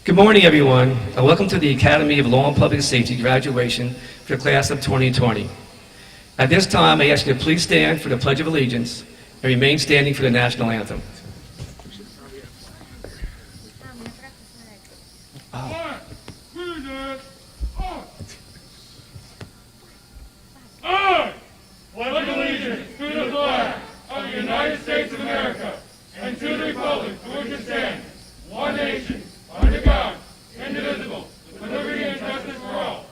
Good morning, everyone, and welcome to the Academy of Law and Public Safety graduation for the class of 2020. At this time, I ask you to please stand for the Pledge of Allegiance and remain standing for the national anthem. I pledge allegiance to the flag of the United States of America and to the republic for which it stands, one nation, under God, indivisible, with liberty and justice for all.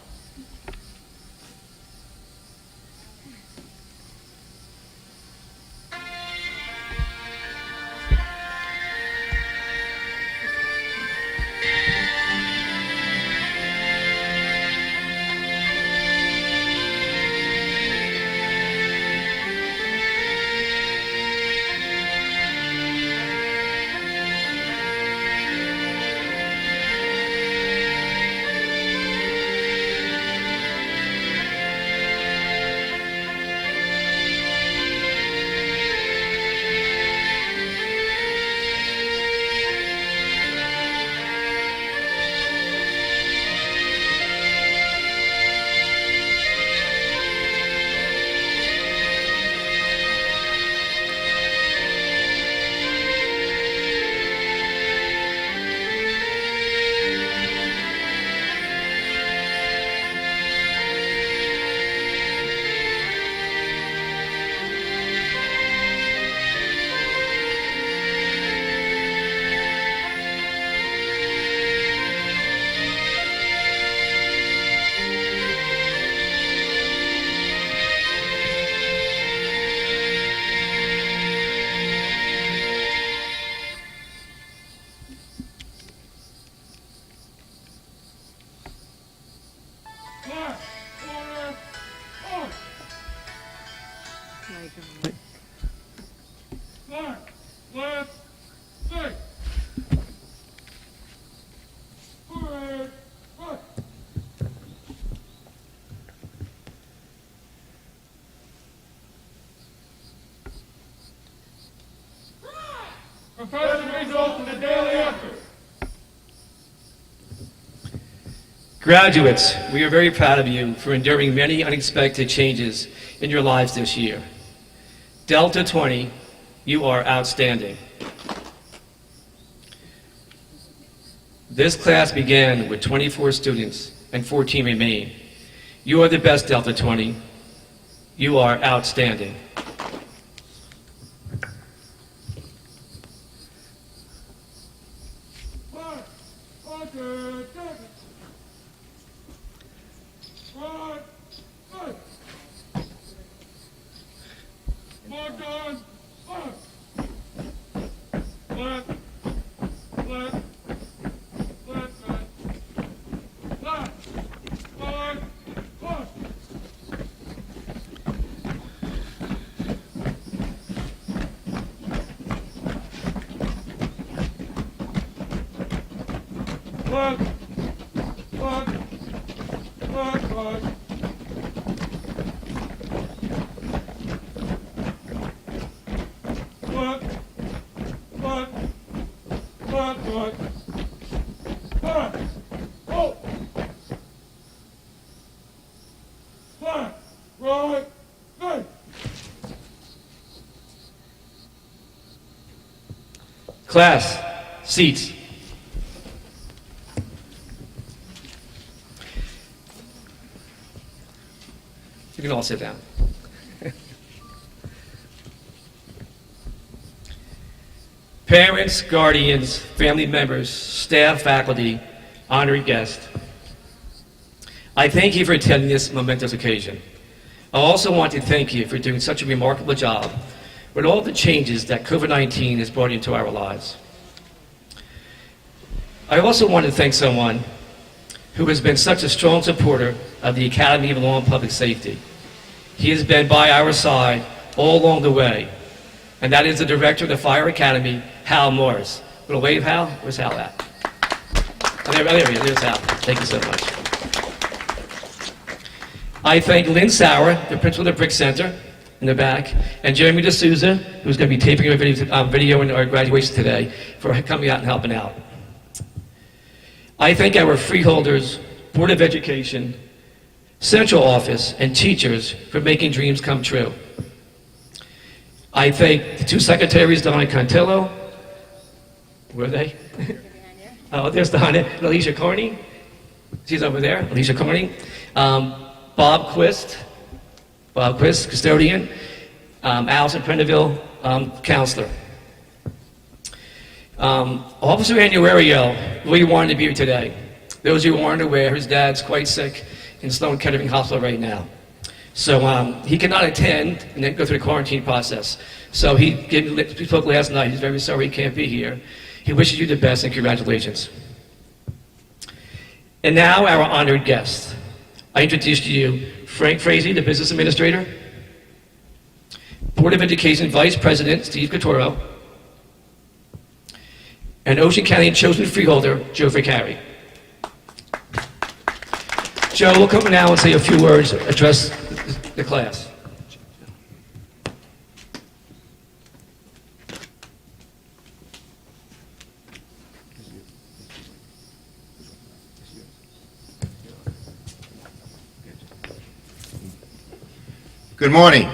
Professional results of the daily effort. Graduates, we are very proud of you for enduring many unexpected changes in your lives this year. Delta 20, you are outstanding. This class began with 24 students and 14 remain. You are the best, Delta 20. You are outstanding. Class, seats. You can all sit down. Parents, guardians, family members, staff, faculty, honored guests, I thank you for attending this momentous occasion. I also want to thank you for doing such a remarkable job with all the changes that COVID-19 has brought into our lives. I also want to thank someone who has been such a strong supporter of the Academy of Law and Public Safety. He has been by our side all along the way, and that is the Director of the Fire Academy, Hal Morris. Little wave, Hal? Where's Hal at? Oh, there he is. There's Hal. Thank you so much. I thank Lynn Sauer, the principal of the Brick Center, in the back, and Jeremy D'Souza, who's going to be taping our video in our graduation today, for coming out and helping out. I thank our Freeholders, Board of Education, Central Office, and teachers for making dreams come true. I thank the two secretaries, Donna Contillo. Where are they? Oh, there's Donna. And Alicia Carney. She's over there, Alicia Carney. Bob Quist, custodian. Allison Prendeville, counselor. Officer Annuario, we wanted to be here today. Those who aren't aware, his dad's quite sick in Sloan Kettering Hospital right now. So he cannot attend and then go through the quarantine process. So we spoke last night. He's very sorry he can't be here. He wishes you the best and congratulations. And now our honored guest. I introduce to you Frank Frazee, the business administrator, Board of Education Vice President Steve Scaturro, and Ocean County chosen freeholder Joe Vicari. Joe will come now and say a few words, address the class. Good morning.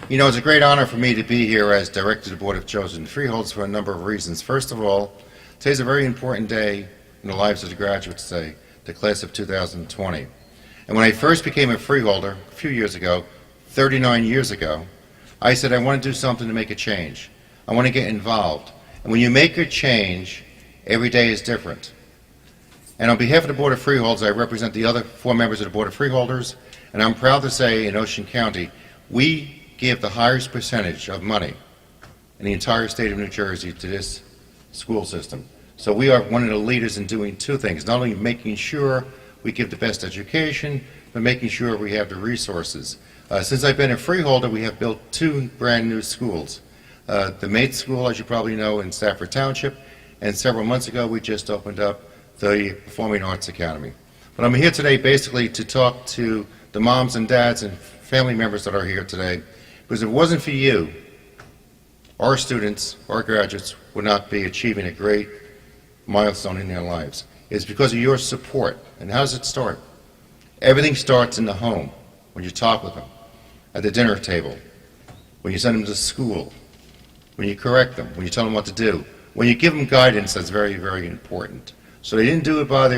You know, it's a great honor for me to be here as Director of the Board of Chosen Freeholders for a number of reasons. First of all, today's a very important day in the lives of the graduates today, the class of 2020. And when I first became a freeholder a few years ago, 39 years ago, I said I want to do something to make a change. I want to get involved. And when you make a change, every day is different. And on behalf of the Board of Freeholders, I represent the other 4 members of the Board of Freeholders, and I'm proud to say in Ocean County, we give the highest percentage of money in the entire state of New Jersey to this school system. So we are one of the leaders in doing 2 things, not only making sure we give the best education, but making sure we have the resources. Since I've been a freeholder, we have built 2 brand new schools. The Mate School, as you probably know, in Stafford Township, and several months ago we just opened up the Performing Arts Academy. But I'm here today basically to talk to the moms and dads and family members that are here today, because if it wasn't for you, our students, our graduates, would not be achieving a great milestone in their lives. It's because of your support. And how does it start? Everything starts in the home, when you talk with them, at the dinner table, when you send them to school, when you correct them, when you tell them what to do, when you give them guidance. That's very, very important. So they didn't do it by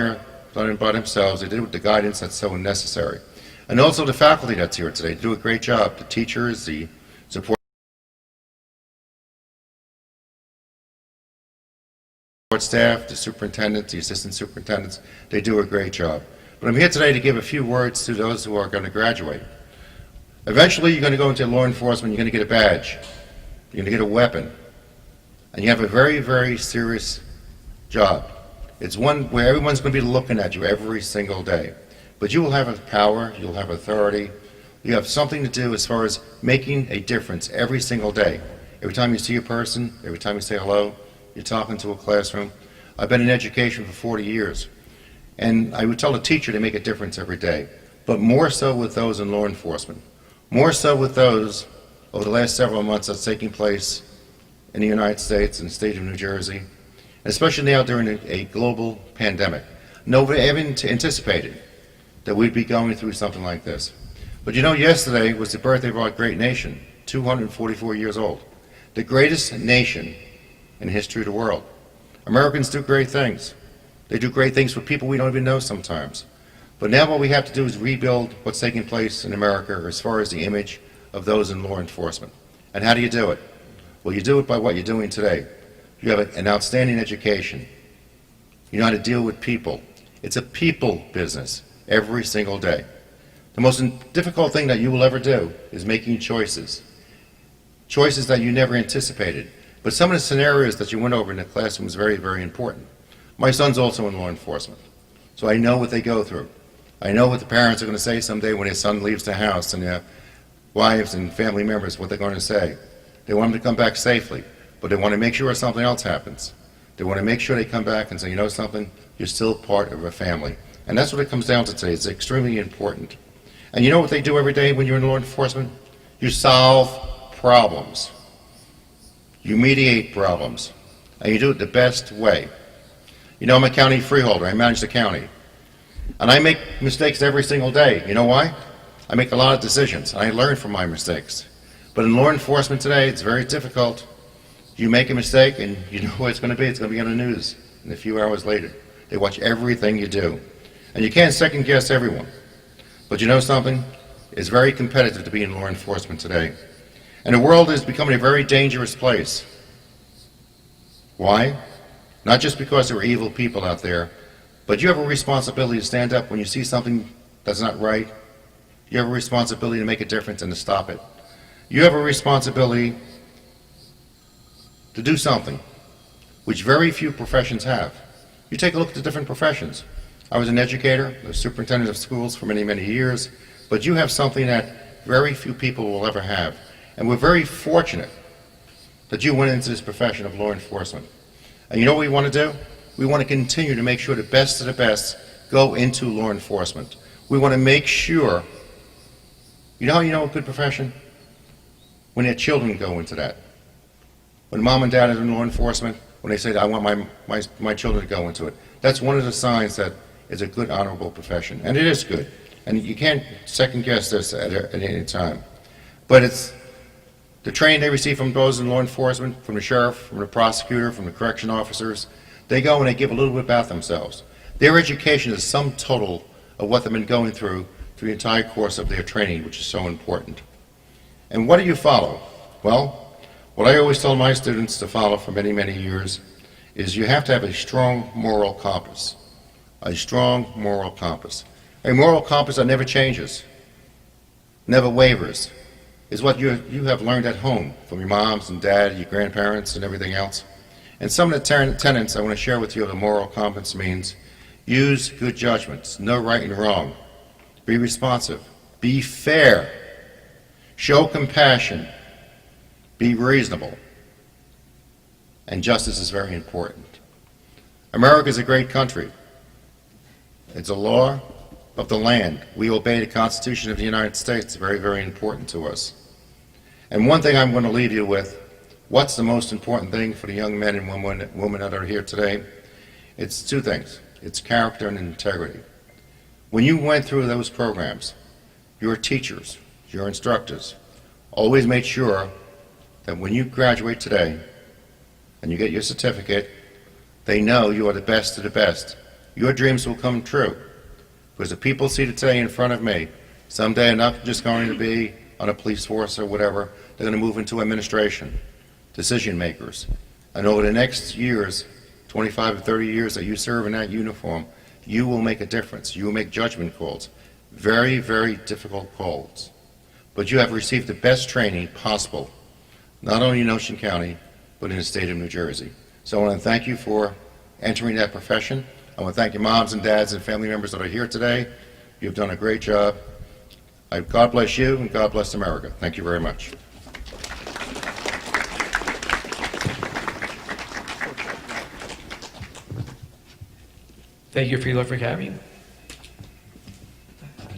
themselves. They did it with the guidance that's so necessary. And also the faculty that's here today do a great job. The teachers, the support staff, the superintendents, the assistant superintendents, they do a great job. But I'm here today to give a few words to those who are going to graduate. Eventually you're going to go into law enforcement, you're going to get a badge, you're going to get a weapon, and you have a very, very serious job. It's one where everyone's going to be looking at you every single day. But you will have a power, you'll have authority, you have something to do as far as making a difference every single day. Every time you see a person, every time you say hello, you're talking to a classroom. I've been in education for 40 years, and I would tell a teacher to make a difference every day, but more so with those in law enforcement, more so with those over the last several months that's taking place in the United States and the state of New Jersey, especially now during a global pandemic. Nobody ever anticipated that we'd be going through something like this. But you know, yesterday was the birthday of our great nation, 244 years old, the greatest nation in the history of the world. Americans do great things. They do great things for people we don't even know sometimes. But now what we have to do is rebuild what's taking place in America as far as the image of those in law enforcement. And how do you do it? Well, you do it by what you're doing today. You have an outstanding education. You know how to deal with people. It's a people business every single day. The most difficult thing that you will ever do is making choices. Choices that you never anticipated. But some of the scenarios that you went over in the classroom was very, very important. My son's also in law enforcement, so I know what they go through. I know what the parents are going to say someday when their son leaves the house, and their wives and family members, what they're going to say. They want him to come back safely, but they want to make sure something else happens. They want to make sure they come back and say, you know something, you're still part of a family. And that's what it comes down to today. It's extremely important. And you know what they do every day when you're in law enforcement? You solve problems. You mediate problems. And you do it the best way. You know, I'm a county freeholder. I manage the county. And I make mistakes every single day. You know why? I make a lot of decisions, and I learn from my mistakes. But in law enforcement today, it's very difficult. You make a mistake, and you know what it's going to be. It's going to be on the news. And a few hours later, they watch everything you do. And you can't second guess everyone. But you know something? It's very competitive to be in law enforcement today. And the world is becoming a very dangerous place. Why? Not just because there are evil people out there, but you have a responsibility to stand up when you see something that's not right. You have a responsibility to make a difference and to stop it. You have a responsibility to do something, which very few professions have. You take a look at the different professions. I was an educator, a superintendent of schools for many, many years, but you have something that very few people will ever have. And we're very fortunate that you went into this profession of law enforcement. And you know what we want to do? We want to continue to make sure the best of the best go into law enforcement. We want to make sure, you know how you know a good profession? When their children go into that. When mom and dad are in law enforcement, when they say, I want my children to go into it. That's one of the signs that it's a good, honorable profession. And it is good. And you can't second guess this at any time. But it's the training they receive from those in law enforcement, from the sheriff, from the prosecutor, from the correction officers. They go and they give a little bit about themselves. Their education is the sum total of what they've been going through the entire course of their training, which is so important. And what do you follow? Well, what I always tell my students to follow for many, many years is you have to have a strong moral compass. A strong moral compass. A moral compass that never changes, never wavers, is what you have learned at home from your moms and dad, your grandparents, and everything else. And some of the tenets I want to share with you of the moral compass means use good judgments, know right and wrong, be responsive, be fair, show compassion, be reasonable, and justice is very important. America is a great country. It's a law of the land. We obey the Constitution of the United States. It's very, very important to us. And one thing I'm going to leave you with, what's the most important thing for the young men and women that are here today? It's two things. It's character and integrity. When you went through those programs, your teachers, your instructors, always made sure that when you graduate today and you get your certificate, they know you are the best of the best. Your dreams will come true. Because the people seated today in front of me, someday are not just going to be on a police force or whatever, they're going to move into administration, decision makers. And over the next years, 25 to 30 years that you serve in that uniform, you will make a difference. You will make judgment calls. Very, very difficult calls. But you have received the best training possible, not only in Ocean County, but in the state of New Jersey. So I want to thank you for entering that profession. I want to thank your moms and dads and family members that are here today. You've done a great job. God bless you and God bless America. Thank you very much. Thank you, Freeholder, for carrying.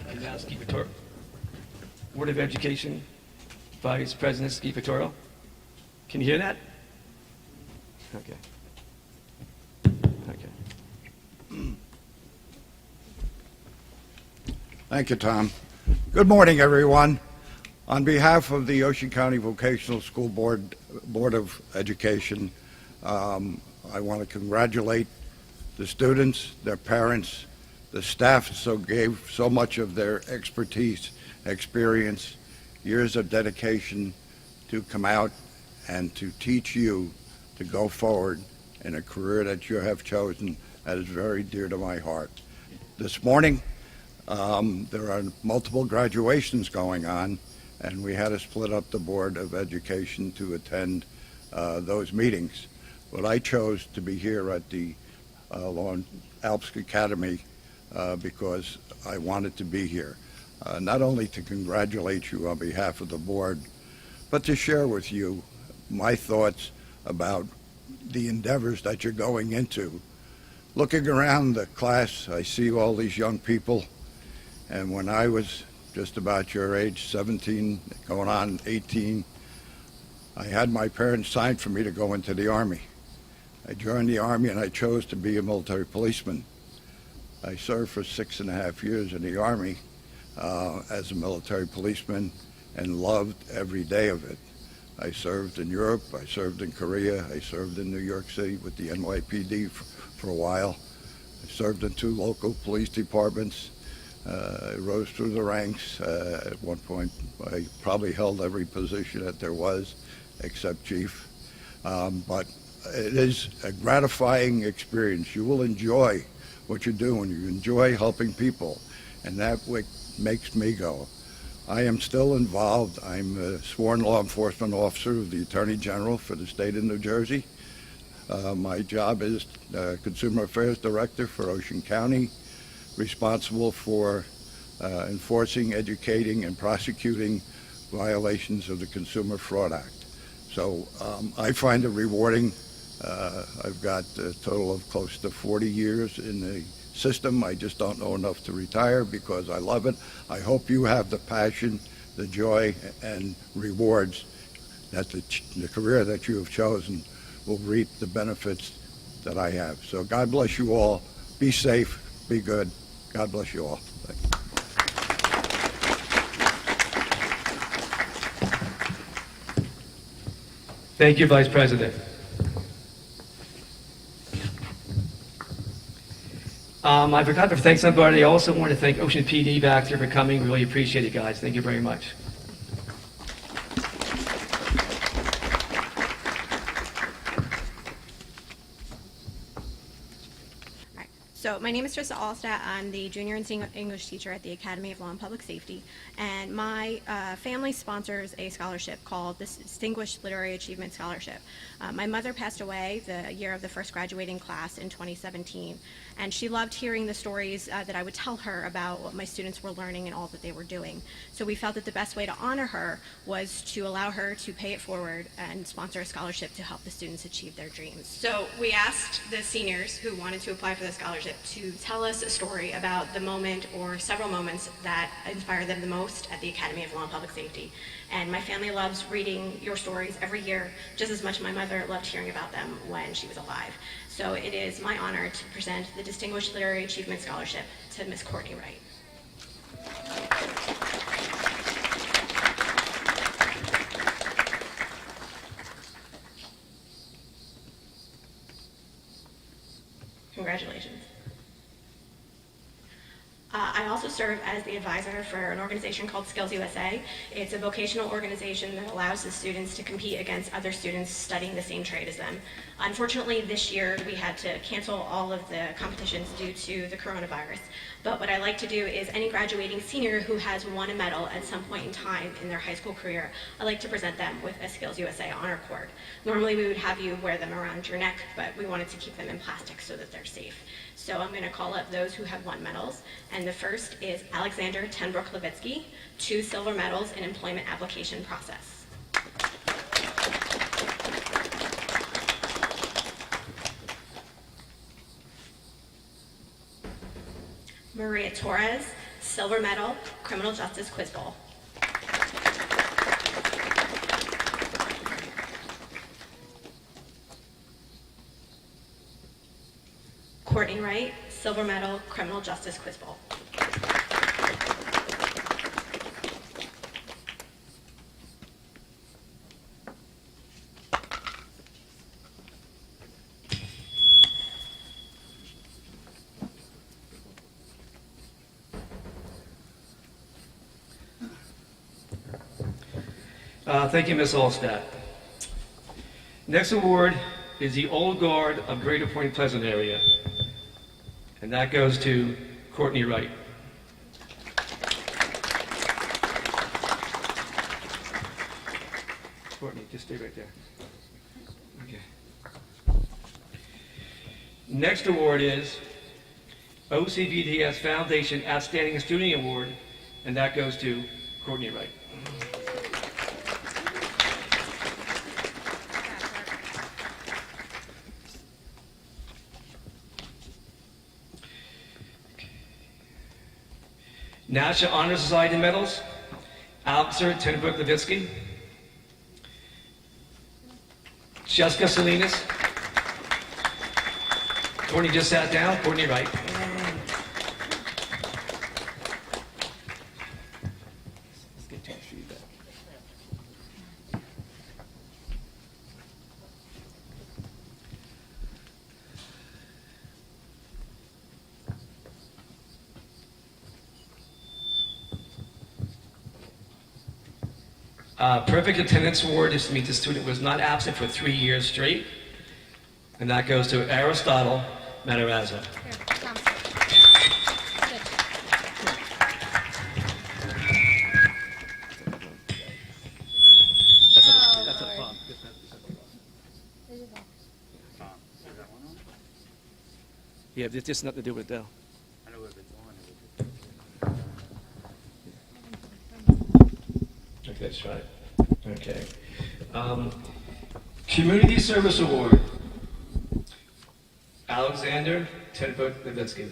And now Scaturro. Board of Education, Vice President Scaturro. Can you hear that? Okay. Thank you, Tom. Good morning, everyone. On behalf of the Ocean County Vocational School Board of Education, I want to congratulate the students, their parents, the staff gave so much of their expertise, experience, years of dedication to come out and to teach you to go forward in a career that you have chosen that is very dear to my heart. This morning, there are multiple graduations going on, and we had to split up the Board of Education to attend those meetings. But I chose to be here at the ALPS Academy because I wanted to be here, not only to congratulate you on behalf of the board, but to share with you my thoughts about the endeavors that you're going into. Looking around the class, I see all these young people, and when I was just about your age, 17, going on 18, I had my parents sign for me to go into the Army. I joined the Army and I chose to be a military policeman. I served for 6.5 years in the Army as a military policeman and loved every day of it. I served in Europe, I served in Korea, I served in New York City with the NYPD for a while. I served in 2 local police departments. I rose through the ranks. At one point, I probably held every position that there was, except chief. But it is a gratifying experience. You will enjoy what you do, and you enjoy helping people, and that what makes me go. I am still involved. I'm a sworn law enforcement officer of the Attorney General for the state of New Jersey. My job is Consumer Affairs Director for Ocean County, responsible for enforcing, educating, and prosecuting violations of the Consumer Fraud Act. So I find it rewarding. I've got a total of close to 40 years in the system. I just don't know enough to retire because I love it. I hope you have the passion, the joy, and rewards that the career that you have chosen will reap the benefits that I have. So God bless you all. Be safe. Be good. God bless you all. Thank you. Thank you, Vice President. I forgot to thank somebody. I also want to thank Ocean PD back there for coming. Really appreciate it, guys. Thank you very much. So my name is Trista Allstat. I'm the junior and senior English teacher at the Academy of Law and Public Safety, and my family sponsors a scholarship called the Distinguished Literary Achievement Scholarship. My mother passed away the year of the first graduating class in 2017, and she loved hearing the stories that I would tell her about what my students were learning and all that they were doing. So we felt that the best way to honor her was to allow her to pay it forward and sponsor a scholarship to help the students achieve their dreams. So we asked the seniors who wanted to apply for the scholarship to tell us a story about the moment or several moments that inspired them the most at the Academy of Law and Public Safety. And my family loves reading your stories every year, just as much as my mother loved hearing about them when she was alive. So it is my honor to present the Distinguished Literary Achievement Scholarship to Miss Courtney Wright. Congratulations. I also serve as the advisor for an organization called Skills USA. It's a vocational organization that allows the students to compete against other students studying the same trade as them. Unfortunately, this year we had to cancel all of the competitions due to the coronavirus. But what I like to do is any graduating senior who has won a medal at some point in time in their high school career, I like to present them with a Skills USA honor cord. Normally we would have you wear them around your neck, but we wanted to keep them in plastic so that they're safe. So I'm going to call up those who have won medals, and the first is Alexander Tenbrook-Levitsky, 2 silver medals in employment application process. Maria Torres, silver medal, criminal justice quiz bowl. Courtney Wright, silver medal, criminal justice quiz bowl. Thank you, Ms. Allstat. Next award is the Old Guard of Greater Point Pleasant area, and that goes to Courtney Wright. Courtney, just stay right there. Okay. Next award is OCVTS Foundation Outstanding Student Award, and that goes to Courtney Wright. National Honor Society medals, ALPS Tenbrook-Levitsky, Jessica Salinas, Courtney just sat down. Courtney Wright. Let's get to the feedback. Perfect attendance award is to meet the student was not absent for 3 years straight, and that goes to Aristotle Matarazzo. Here, come. Sit. That's a problem. Where's your phone? Yeah, this has nothing to do with it though. Okay, let's try it. Okay. Community Service Award. Alexander Tenfoot-Levitsky.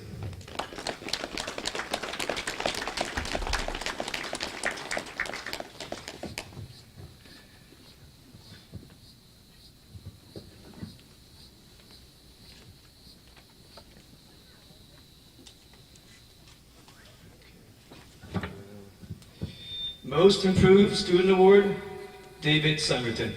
Most Improved Student Award, David Summerton.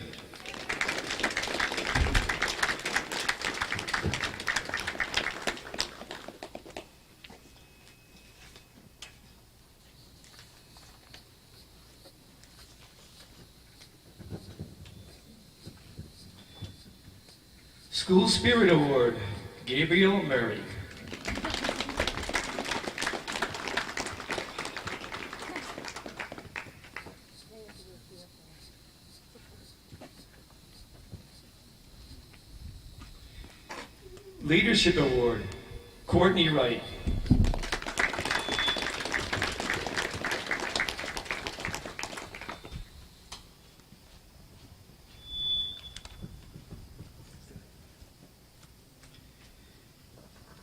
School Spirit Award, Gabriel Murray. Leadership Award, Courtney Wright.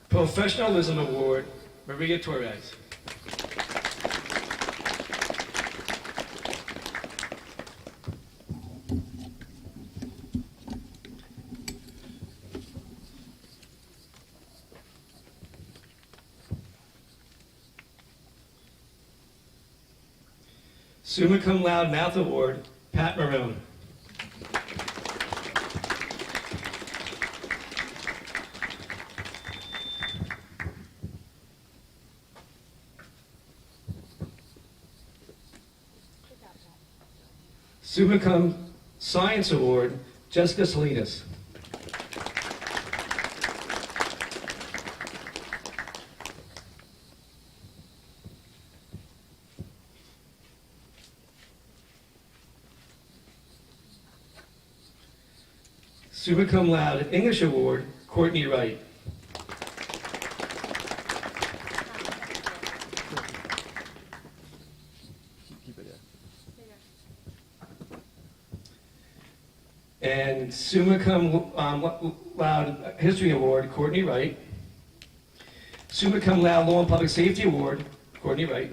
Professionalism Award, Maria Torres. Summa Cum Laude Math Award, Pat Marone. Summa Cum Science Award, Jessica Salinas. Summa Cum Laude English Award, Courtney Wright. And Summa Cum Laude History Award, Courtney Wright. Summa Cum Laude Law and Public Safety Award, Courtney Wright.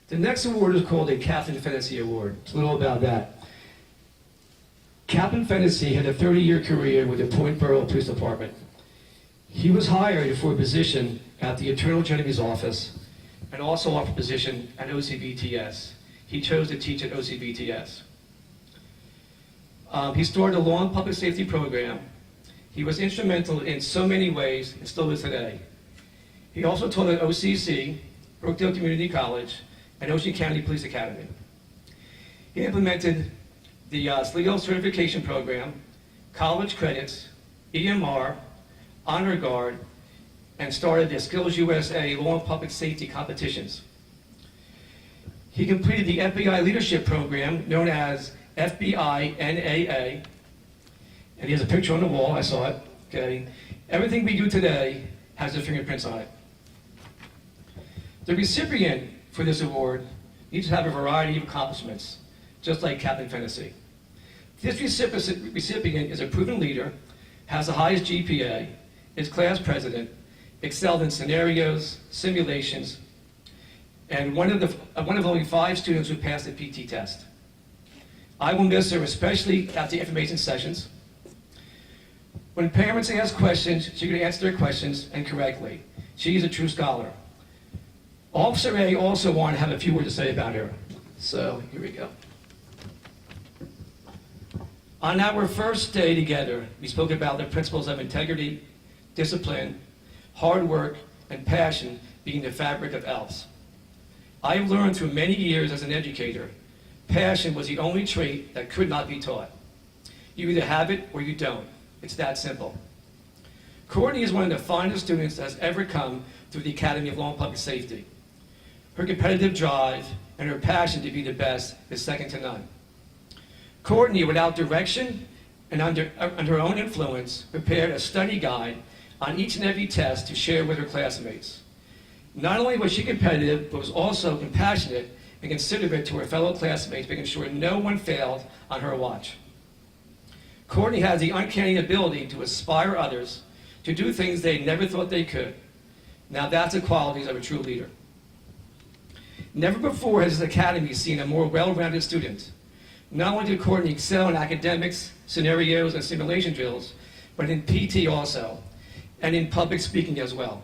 The next award is called a Captain Fantasy Award. It's a little about that. Captain Fantasy had a 30-year career with the Point Borough Police Department. He was hired for a position at the Attorney General's office and also offered a position at OCVTS. He chose to teach at OCVTS. He started a law and public safety program. He was instrumental in so many ways and still is today. He also taught at OCC, Brookdale Community College, and Ocean County Police Academy. He implemented the SLEO certification program, college credits, EMR, Honor Guard, and started the Skills USA Law and Public Safety competitions. He completed the FBI leadership program known as FBI NAA, and he has a picture on the wall, I saw it, okay? Everything we do today has their fingerprints on it. The recipient for this award needs to have a variety of accomplishments, just like Captain Fantasy. This recipient is a proven leader, has the highest GPA, is class president, excelled in scenarios, simulations, and one of only 5 students who passed the PT test. I will miss her, especially after information sessions. When parents ask questions, she can answer their questions and correctly. She is a true scholar. Officer A also wanted to have a few words to say about her. So here we go. On our first day together, we spoke about the principles of integrity, discipline, hard work, and passion being the fabric of ALPS. I've learned through many years as an educator, passion was the only trait that could not be taught. You either have it or you don't. It's that simple. Courtney is one of the finest students that has ever come through the Academy of Law and Public Safety. Her competitive drive and her passion to be the best is second to none. Courtney, without direction and under her own influence, prepared a study guide on each and every test to share with her classmates. Not only was she competitive, but was also compassionate and considerate to her fellow classmates, making sure no one failed on her watch. Courtney has the uncanny ability to inspire others to do things they never thought they could. Now that's the qualities of a true leader. Never before has this academy seen a more well-rounded student. Not only did Courtney excel in academics, scenarios, and simulation drills, but in PT also, and in public speaking as well.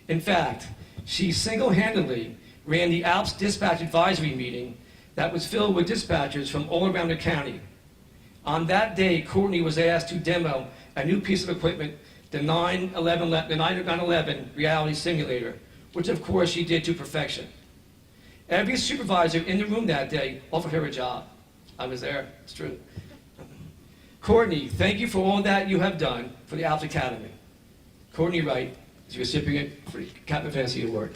In fact, she single-handedly ran the ALPS dispatch advisory meeting that was filled with dispatchers from all around the county. On that day, Courtney was asked to demo a new piece of equipment, the 911 reality simulator, which of course she did to perfection. Every supervisor in the room that day offered her a job. I was there, it's true. Courtney, thank you for all that you have done for the ALPS Academy. Courtney Wright is the recipient for the Captain Fantasy Award.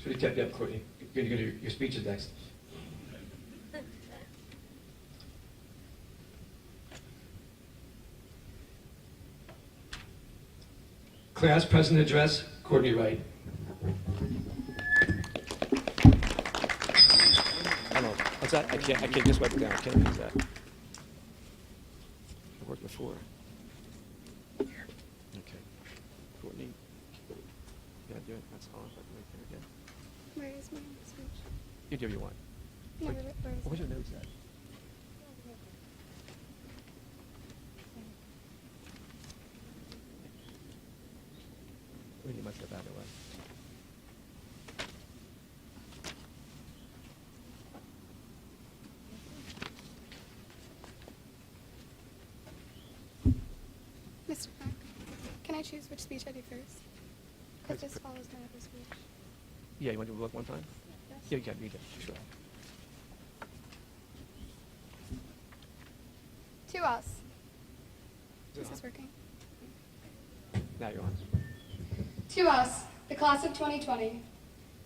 So you tap you up, Courtney. You're going to go to your speech is next. Class President Address, Courtney Wright. I don't know. What's that? I can't just wipe it down. I can't use that. It worked before. Okay. Courtney. Yeah, do it. That's all. Right there again. Where is my speech? You do what you want. No, where is Where's your notes at? We need to step out of the way. Mr. Mack, can I choose which speech I do first? Because this follows my other speech. Yeah, you want to do it one time? Yes. Yeah, you can, sure. To us. This is working. Now you're on. To us, the class of 2020.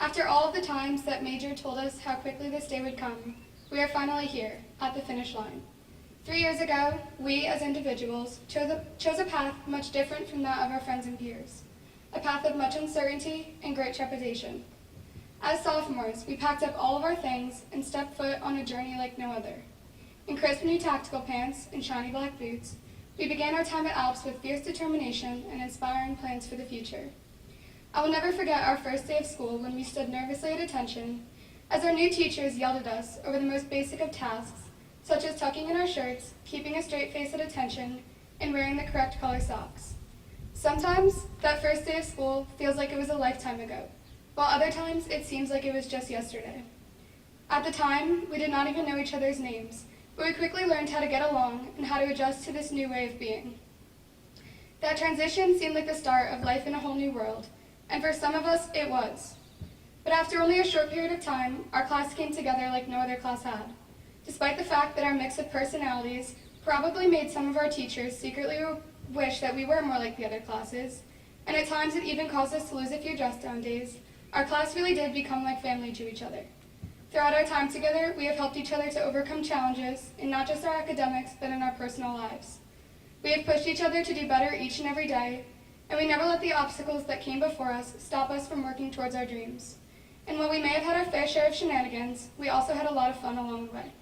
After all of the times that Major told us how quickly this day would come, we are finally here, at the finish line. 3 years ago, we as individuals chose a path much different from that of our friends and peers. A path of much uncertainty and great trepidation. As sophomores, we packed up all of our things and stepped foot on a journey like no other. In crisp new tactical pants and shiny black boots, we began our time at ALPS with fierce determination and inspiring plans for the future. I will never forget our first day of school when we stood nervously at attention as our new teachers yelled at us over the most basic of tasks, such as tucking in our shirts, keeping a straight face at attention, and wearing the correct color socks. Sometimes, that first day of school feels like it was a lifetime ago, while other times it seems like it was just yesterday. At the time, we did not even know each other's names, but we quickly learned how to get along and how to adjust to this new way of being. That transition seemed like the start of life in a whole new world, and for some of us, it was. But after only a short period of time, our class came together like no other class had. Despite the fact that our mix of personalities probably made some of our teachers secretly wish that we were more like the other classes, and at times it even caused us to lose a few dress-down days, our class really did become like family to each other. Throughout our time together, we have helped each other to overcome challenges in not just our academics, but in our personal lives. We have pushed each other to do better each and every day, and we never let the obstacles that came before us stop us from working towards our dreams. And while we may have had our fair share of shenanigans, we also had a lot of fun along the way.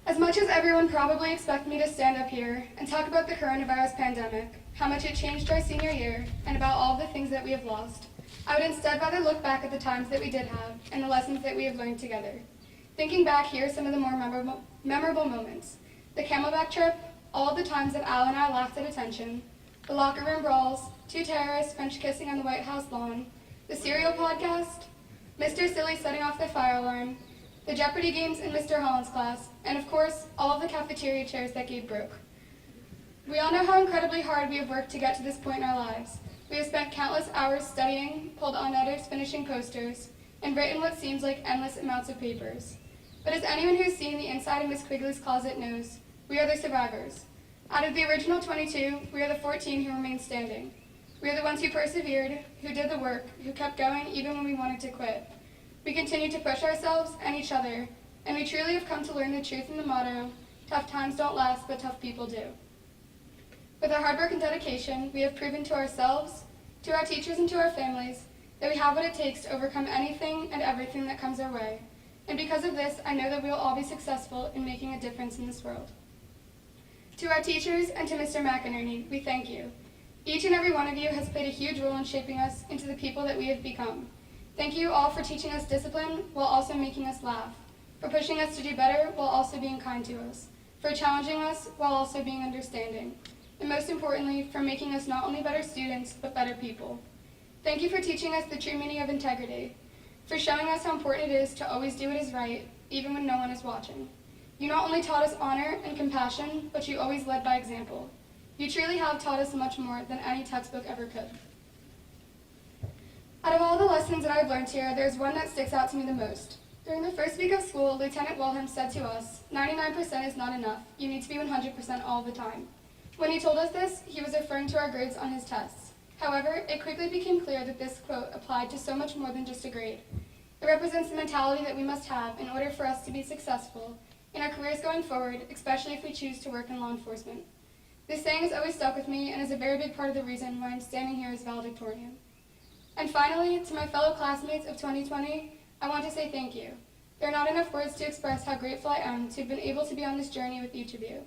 As much as everyone probably expected me to stand up here and talk about the coronavirus pandemic, how much it changed our senior year, and about all the things that we have lost, I would instead rather look back at the times that we did have and the lessons that we have learned together. Thinking back, here are some of the more memorable moments. The Camelback trip, all of the times that Al and I laughed at attention, the locker room brawls, 2 terrorists French kissing on the White House lawn, the Serial podcast, Mr. Silly setting off the fire alarm, the Jeopardy games in Mr. Holland's class, and of course, all of the cafeteria chairs that Gabe broke. We all know how incredibly hard we have worked to get to this point in our lives. We have spent countless hours studying, pulled all-nighters finishing posters, and written what seems like endless amounts of papers. But as anyone who's seen the inside of Miss Quigley's closet knows, we are the survivors. Out of the original 22, we are the 14 who remain standing. We are the ones who persevered, who did the work, who kept going even when we wanted to quit. We continue to push ourselves and each other, and we truly have come to learn the truth in the motto, tough times don't last, but tough people do. With our hard work and dedication, we have proven to ourselves, to our teachers, and to our families that we have what it takes to overcome anything and everything that comes our way. And because of this, I know that we will all be successful in making a difference in this world. To our teachers and to Mr. McInerney, we thank you. Each and every one of you has played a huge role in shaping us into the people that we have become. Thank you all for teaching us discipline while also making us laugh, for pushing us to do better while also being kind to us, for challenging us while also being understanding, and most importantly, for making us not only better students, but better people. Thank you for teaching us the true meaning of integrity, for showing us how important it is to always do what is right, even when no one is watching. You not only taught us honor and compassion, but you always led by example. You truly have taught us much more than any textbook ever could. Out of all the lessons that I've learned here, there's one that sticks out to me the most. During the first week of school, Lieutenant Wilhelm said to us, 99% is not enough. You need to be 100% all the time. When he told us this, he was referring to our grades on his tests. However, it quickly became clear that this quote applied to so much more than just a grade. It represents the mentality that we must have in order for us to be successful in our careers going forward, especially if we choose to work in law enforcement. This saying has always stuck with me and is a very big part of the reason why I'm standing here as valedictorian. And finally, to my fellow classmates of 2020, I want to say thank you. There are not enough words to express how grateful I am to have been able to be on this journey with each of you,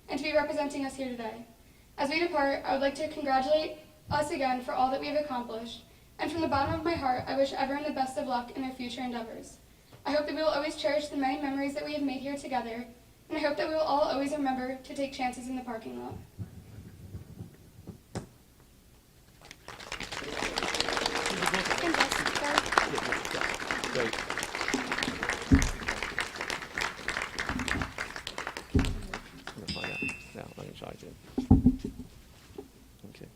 and to be representing us here today. As we depart, I would like to congratulate us again for all that we have accomplished, and from the bottom of my heart, I wish everyone the best of luck in their future endeavors. I hope that we will always cherish the many memories that we have made here together, and I hope that we will all always remember to take chances in the parking lot. Great. I'm gonna find out. Now, I'm in charge of. Okay.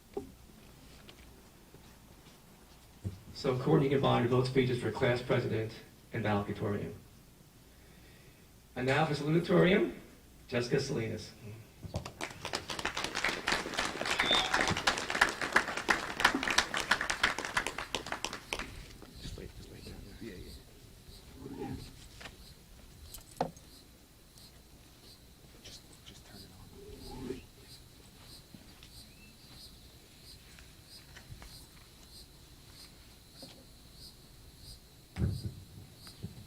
So Courtney can bind both speeches for class president and valedictorian. And now for salutatorian, Jessica Salinas.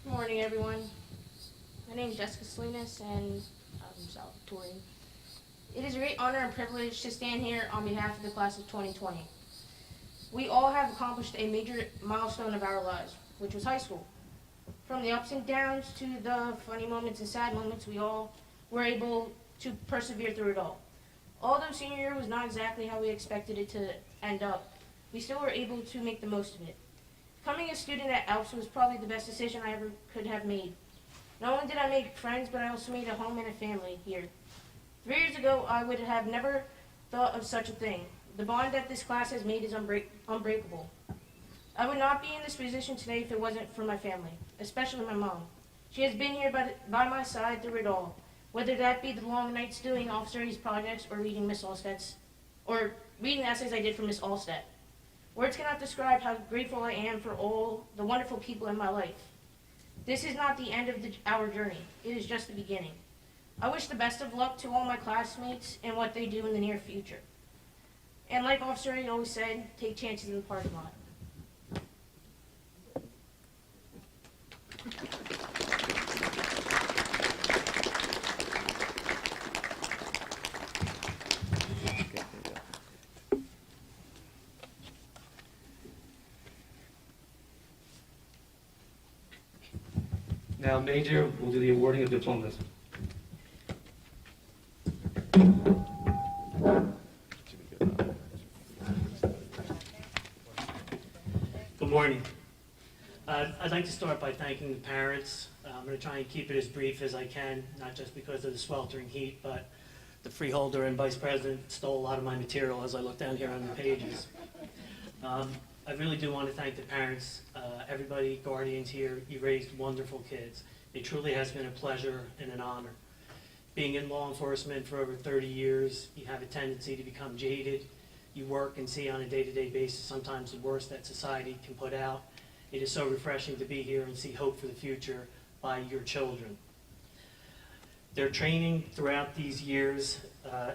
Good morning, everyone. My name is Jessica Salinas, and I'm valedictorian. It is a great honor and privilege to stand here on behalf of the class of 2020. We all have accomplished a major milestone of our lives, which was high school. From the ups and downs to the funny moments and sad moments, we all were able to persevere through it all. Although senior year was not exactly how we expected it to end up, we still were able to make the most of it. Becoming a student at ALPS was probably the best decision I ever could have made. Not only did I make friends, but I also made a home and a family here. 3 years ago, I would have never thought of such a thing. The bond that this class has made is unbreakable. I would not be in this position today if it wasn't for my family, especially my mom. She has been here by my side through it all, whether that be the long nights doing officers' projects or reading Miss Allstet's, or reading the essays I did for Miss Allstet. Words cannot describe how grateful I am for all the wonderful people in my life. This is not the end of our journey. It is just the beginning. I wish the best of luck to all my classmates and what they do in the near future. And like Officer Ray always said, take chances in the parking lot. Now, Major will do the awarding of diplomas. Good morning. I'd like to start by thanking the parents. I'm going to try and keep it as brief as I can, not just because of the sweltering heat, but the freeholder and vice president stole a lot of my material as I look down here on the pages. I really do want to thank the parents, everybody, guardians here. You raised wonderful kids. It truly has been a pleasure and an honor. Being in law enforcement for over 30 years, you have a tendency to become jaded. You work and see on a day-to-day basis sometimes the worst that society can put out. It is so refreshing to be here and see hope for the future by your children. Their training throughout these years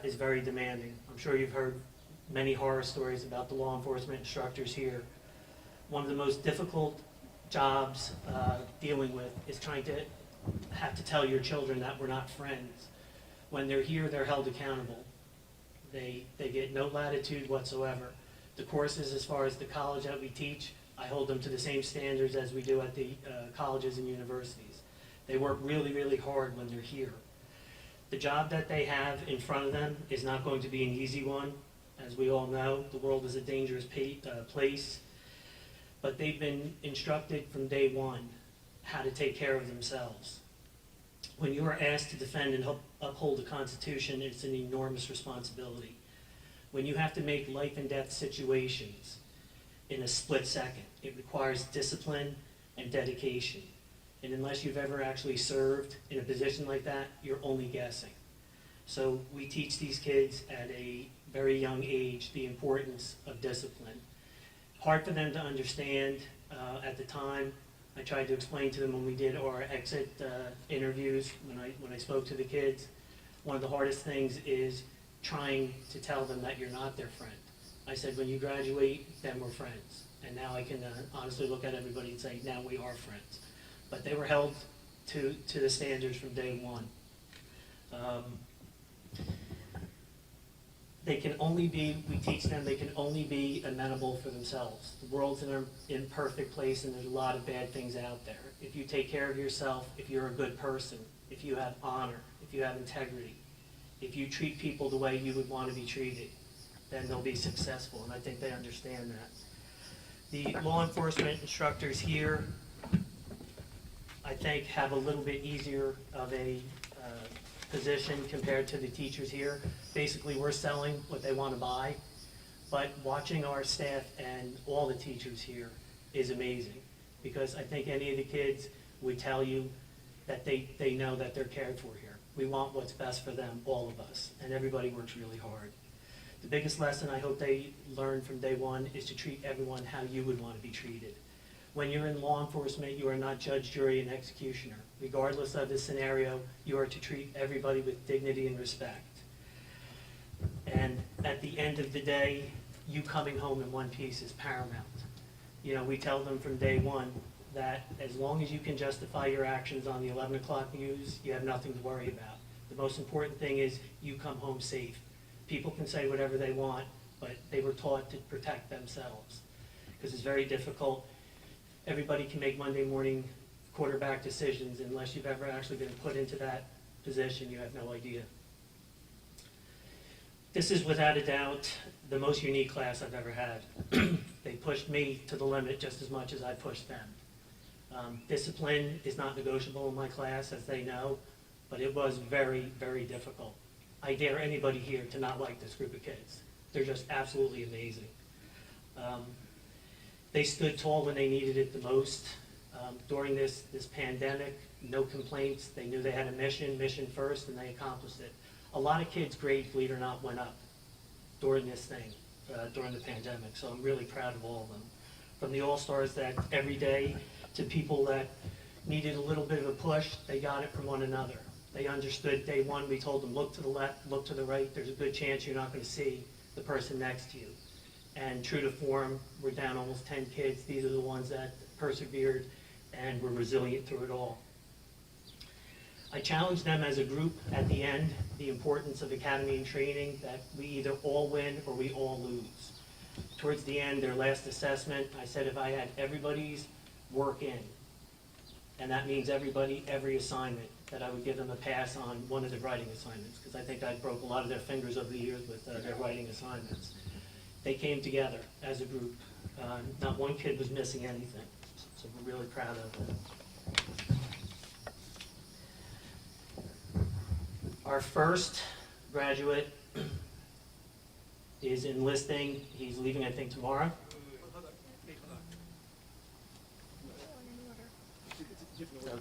is very demanding. I'm sure you've heard many horror stories about the law enforcement instructors here. One of the most difficult jobs dealing with is trying to have to tell your children that we're not friends. When they're here, they're held accountable. They get no latitude whatsoever. The courses, as far as the college that we teach, I hold them to the same standards as we do at the colleges and universities. They work really, really hard when they're here. The job that they have in front of them is not going to be an easy one. As we all know, the world is a dangerous place, but they've been instructed from day one how to take care of themselves. When you are asked to defend and uphold the Constitution, it's an enormous responsibility. When you have to make life and death situations in a split second, it requires discipline and dedication. And unless you've ever actually served in a position like that, you're only guessing. So we teach these kids at a very young age the importance of discipline. Hard for them to understand at the time. I tried to explain to them when we did our exit interviews, when I spoke to the kids. One of the hardest things is trying to tell them that you're not their friend. I said, when you graduate, then we're friends. And now I can honestly look at everybody and say, now we are friends. But they were held to the standards from day one. They can only be, we teach them, they can only be amenable for themselves. The world's an imperfect place and there's a lot of bad things out there. If you take care of yourself, if you're a good person, if you have honor, if you have integrity, if you treat people the way you would want to be treated, then they'll be successful, and I think they understand that. The law enforcement instructors here, I think, have a little bit easier of a position compared to the teachers here. Basically, we're selling what they want to buy, but watching our staff and all the teachers here is amazing, because I think any of the kids would tell you that they know that they're cared for here. We want what's best for them, all of us, and everybody works really hard. The biggest lesson I hope they learn from day one is to treat everyone how you would want to be treated. When you're in law enforcement, you are not judge, jury, and executioner. Regardless of the scenario, you are to treat everybody with dignity and respect. And at the end of the day, you coming home in one piece is paramount. You know, we tell them from day one that as long as you can justify your actions on the 11 o'clock news, you have nothing to worry about. The most important thing is you come home safe. People can say whatever they want, but they were taught to protect themselves, because it's very difficult. Everybody can make Monday morning quarterback decisions. Unless you've ever actually been put into that position, you have no idea. This is without a doubt the most unique class I've ever had. They pushed me to the limit just as much as I pushed them. Discipline is not negotiable in my class, as they know, but it was very, very difficult. I dare anybody here to not like this group of kids. They're just absolutely amazing. They stood tall when they needed it the most. During this pandemic, no complaints. They knew they had a mission first, and they accomplished it. A lot of kids' grades, believe it or not, went up during this thing, during the pandemic, so I'm really proud of all of them. From the all-stars that every day to people that needed a little bit of a push, they got it from one another. They understood day one, we told them, look to the left, look to the right, there's a good chance you're not going to see the person next to you. And true to form, we're down almost 10 kids. These are the ones that persevered and were resilient through it all. I challenged them as a group at the end, the importance of academy and training, that we either all win or we all lose. Towards the end, their last assessment, I said if I had everybody's work in, and that means everybody, every assignment, that I would give them a pass on one of the writing assignments, because I think I broke a lot of their fingers over the years with their writing assignments. They came together as a group. Not one kid was missing anything, so we're really proud of them. Our first graduate is enlisting. He's leaving, I think, tomorrow.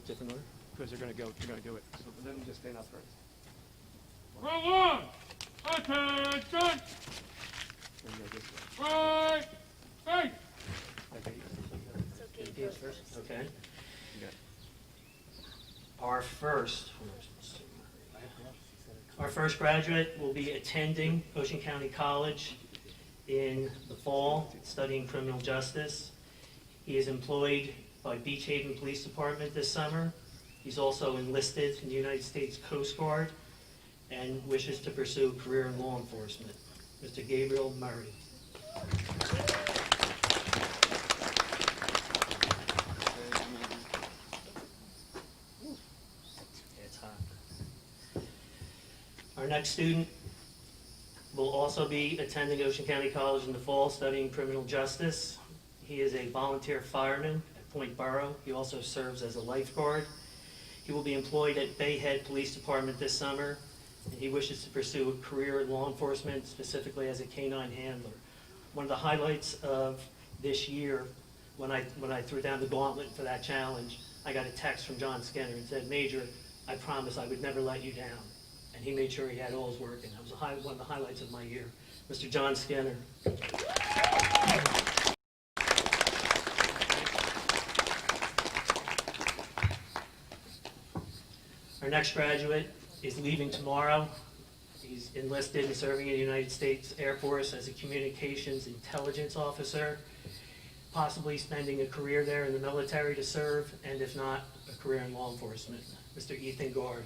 Different order? Because they're going to do it. So let them just stand up first. Roll one. Attention. Right. Face. Gabe's first? Okay. Our first graduate will be attending Ocean County College in the fall, studying criminal justice. He is employed by Beach Haven Police Department this summer. He's also enlisted in the United States Coast Guard and wishes to pursue a career in law enforcement. Mr. Gabriel Murray. It's hot. Our next student will also be attending Ocean County College in the fall, studying criminal justice. He is a volunteer fireman at Point Borough. He also serves as a lifeguard. He will be employed at Bay Head Police Department this summer, and he wishes to pursue a career in law enforcement, specifically as a canine handler. One of the highlights of this year, when I threw down the gauntlet for that challenge, I got a text from John Skinner and said, "Major, I promise I would never let you down." And he made sure he had all his work, and that was one of the highlights of my year. Mr. John Skinner. Our next graduate is leaving tomorrow. He's enlisted and serving in the United States Air Force as a communications intelligence officer, possibly spending a career there in the military to serve, and if not, a career in law enforcement. Mr. Ethan Gard.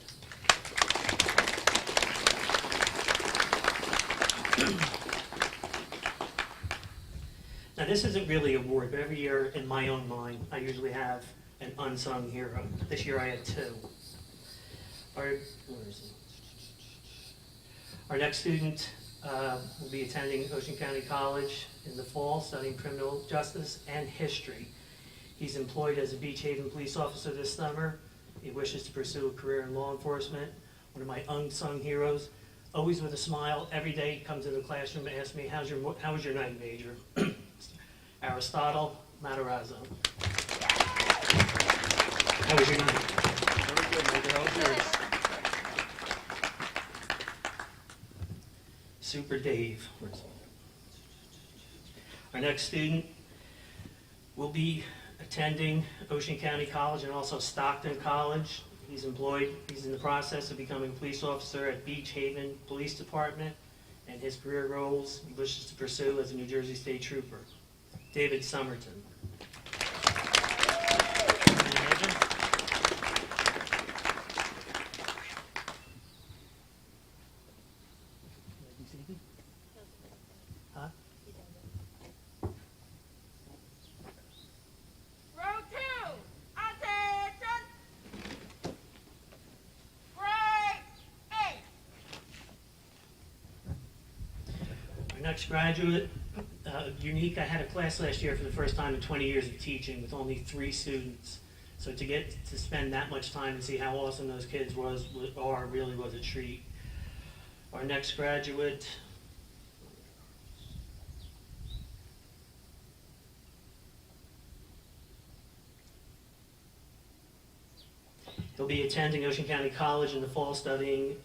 Now, this isn't really an award, but every year in my own mind, I usually have an unsung hero. This year I had two. Our next student will be attending Ocean County College in the fall, studying criminal justice and history. He's employed as a Beach Haven police officer this summer. He wishes to pursue a career in law enforcement. One of my unsung heroes, always with a smile. Every day he comes into the classroom and asks me, how was your night, Major? Aristotle Matarazzo. How was your night? Very good, Major. How was yours? Super Dave. Our next student will be attending Ocean County College and also Stockton College. He's in the process of becoming a police officer at Beach Haven Police Department, and his career goals he wishes to pursue as a New Jersey State Trooper. David Summerton. Huh? Row two. Attention. Break. 8. Our next graduate, unique. I had a class last year for the first time in 20 years of teaching with only 3 students. So to get to spend that much time and see how awesome those kids really was a treat. Our next graduate, he'll be attending Ocean County College in the fall, studying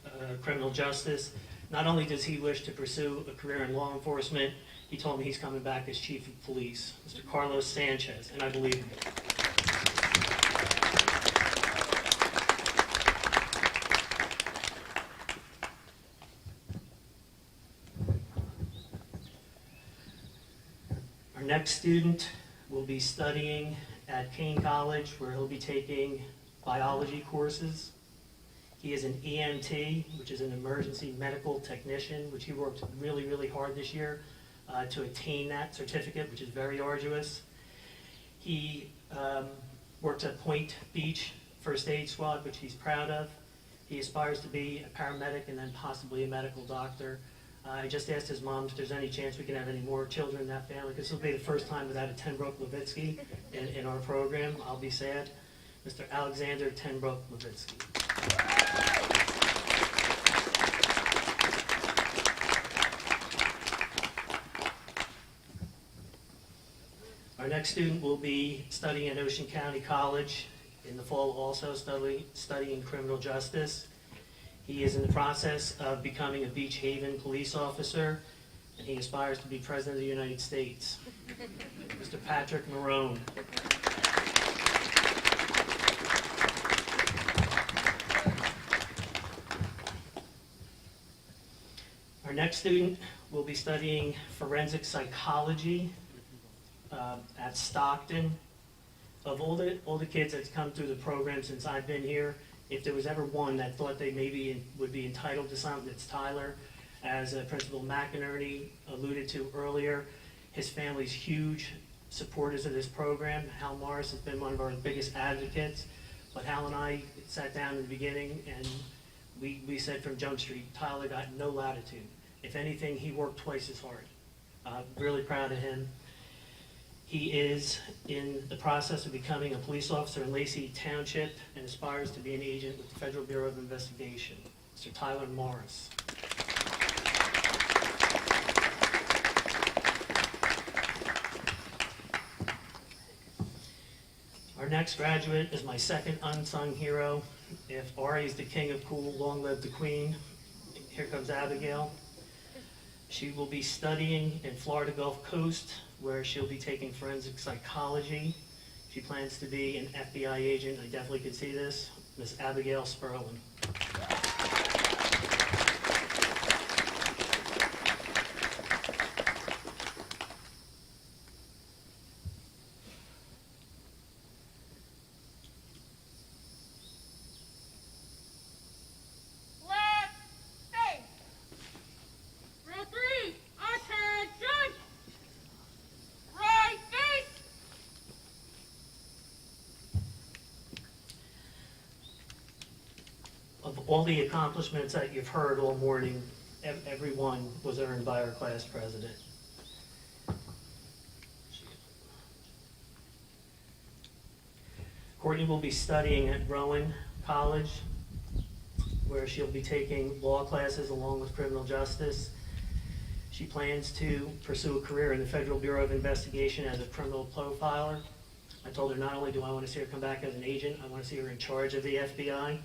criminal justice. Not only does he wish to pursue a career in law enforcement, he told me he's coming back as chief of police, Mr. Carlos Sanchez, and I believe him. Our next student will be studying at Kane College, where he'll be taking biology courses. He is an EMT, which is an emergency medical technician, which he worked really, really hard this year to attain that certificate, which is very arduous. He works at Point Beach First Aid Squad, which he's proud of. He aspires to be a paramedic and then possibly a medical doctor. I just asked his mom if there's any chance we can have any more children in that family, because this will be the first time without a Tenbrook Levitsky in our program. I'll be sad. Mr. Alexander Tenbrook Levitsky. Our next student will be studying at Ocean County College in the fall, also studying criminal justice. He is in the process of becoming a Beach Haven police officer, and he aspires to be President of the United States. Mr. Patrick Marone. Our next student will be studying forensic psychology at Stockton. Of all the kids that's come through the program since I've been here, if there was ever one that thought they maybe would be entitled to something, it's Tyler. As Principal McInerney alluded to earlier, his family's huge supporters of this program. Hal Morris has been one of our biggest advocates, but Hal and I sat down in the beginning and we said from Jump Street, Tyler got no latitude. If anything, he worked twice as hard. Really proud of him. He is in the process of becoming a police officer in Lacey Township and aspires to be an agent with the Federal Bureau of Investigation. Mr. Tyler Morris. Our next graduate is my second unsung hero. If Ari's the king of cool, long live the queen. Here comes Abigail. She will be studying in Florida Gulf Coast, where she'll be taking forensic psychology. She plans to be an FBI agent. I definitely could see this. Miss Abigail Sperling. Of all the accomplishments that you've heard all morning, every one was earned by our class president. Courtney will be studying at Rowan College, where she'll be taking law classes along with criminal justice. She plans to pursue a career in the Federal Bureau of Investigation as a criminal profiler. I told her not only do I want to see her come back as an agent, I want to see her in charge of the FBI.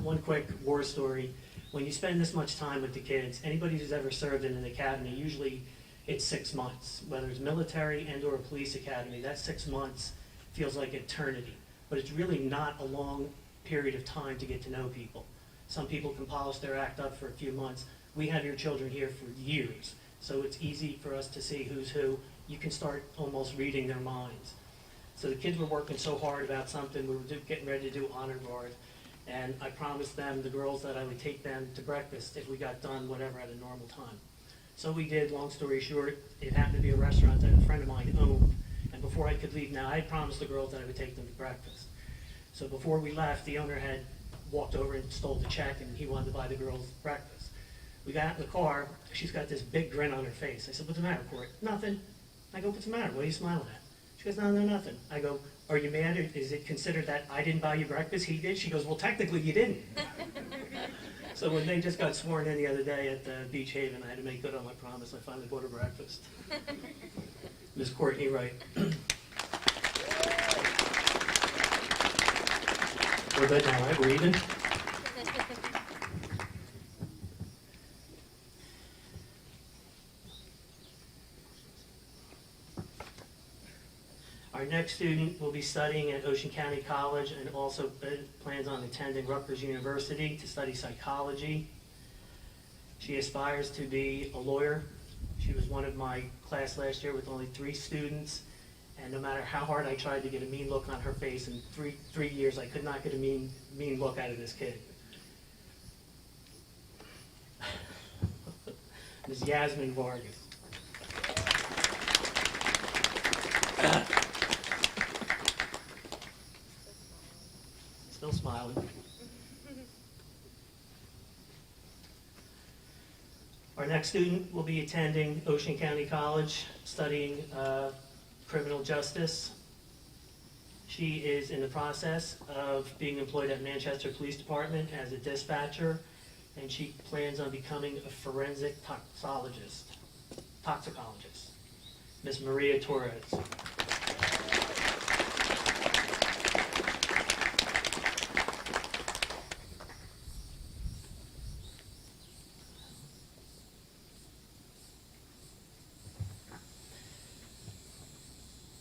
One quick war story. When you spend this much time with the kids, anybody who's ever served in an academy, usually it's 6 months. Whether it's military and or a police academy, that 6 months feels like eternity. But it's really not a long period of time to get to know people. Some people can polish their act up for a few months. We have your children here for years, so it's easy for us to see who's who. You can start almost reading their minds. So the kids were working so hard about something. We were getting ready to do honor guard. And I promised them, the girls, that I would take them to breakfast if we got done, whatever, at a normal time. So we did. Long story short, it happened to be a restaurant that a friend of mine owned. And before I could leave now, I had promised the girls that I would take them to breakfast. So before we left, the owner had walked over and stole the check, and he wanted to buy the girls breakfast. We got in the car. She's got this big grin on her face. I said, "What's the matter, Court?" "Nothing." I go, "What's the matter? What are you smiling at?" She goes, "No, nothing." I go, "Are you mad? Is it considered that I didn't buy you breakfast? He did?" She goes, "Well, technically you didn't." So when they just got sworn in the other day at Beach Haven, I had to make good on my promise. I finally bought her breakfast. Miss Courtney Wright. We're good now, right? We're even? Our next student will be studying at Ocean County College and also plans on attending Rutgers University to study psychology. She aspires to be a lawyer. She was one of my class last year with only 3 students, and no matter how hard I tried to get a mean look on her face, in three years I could not get a mean look out of this kid. Ms. Yasmin Vargas. Still smiling. Our next student will be attending Ocean County College, studying criminal justice. She is in the process of being employed at Manchester Police Department as a dispatcher, and she plans on becoming a forensic toxicologist. Ms. Maria Torres.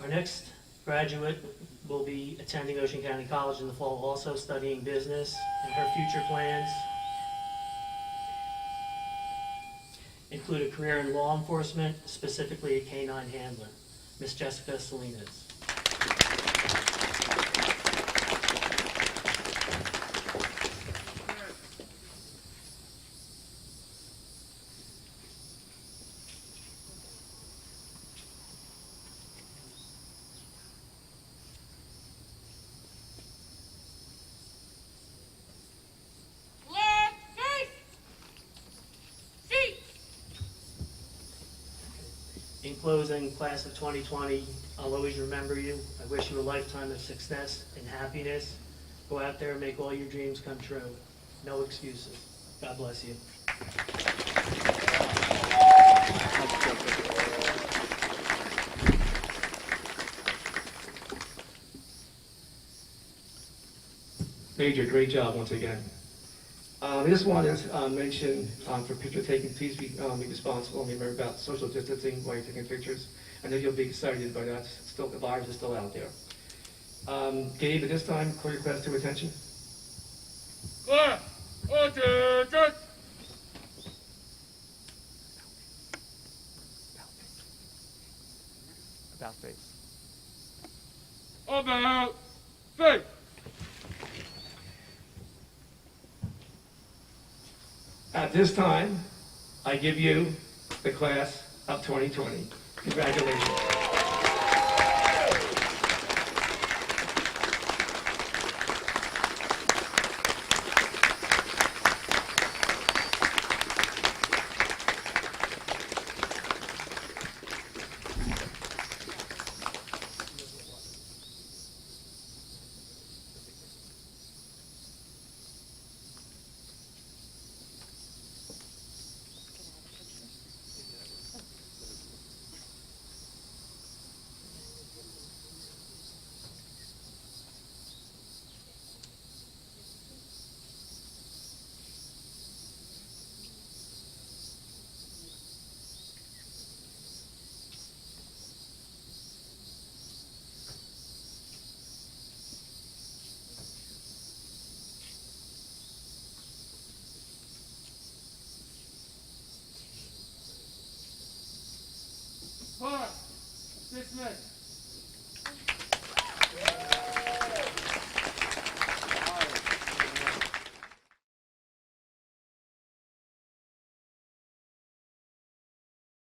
Our next graduate will be attending Ocean County College in the fall, also studying business, and her future plans include a career in law enforcement, specifically a canine handler. Ms. Jessica Salinas. In closing, class of 2020, I'll always remember you. I wish you a lifetime of success and happiness. Go out there and make all your dreams come true. No excuses. God bless you. Major, great job once again. I just wanted to mention for picture taking, please be responsible and remember about social distancing while you're taking pictures. I know you'll be excited, but still, the virus is still out there. Gabe, at this time, call your class to attention. Class, attention! About face. About face! At this time, I give you the class of 2020. Congratulations.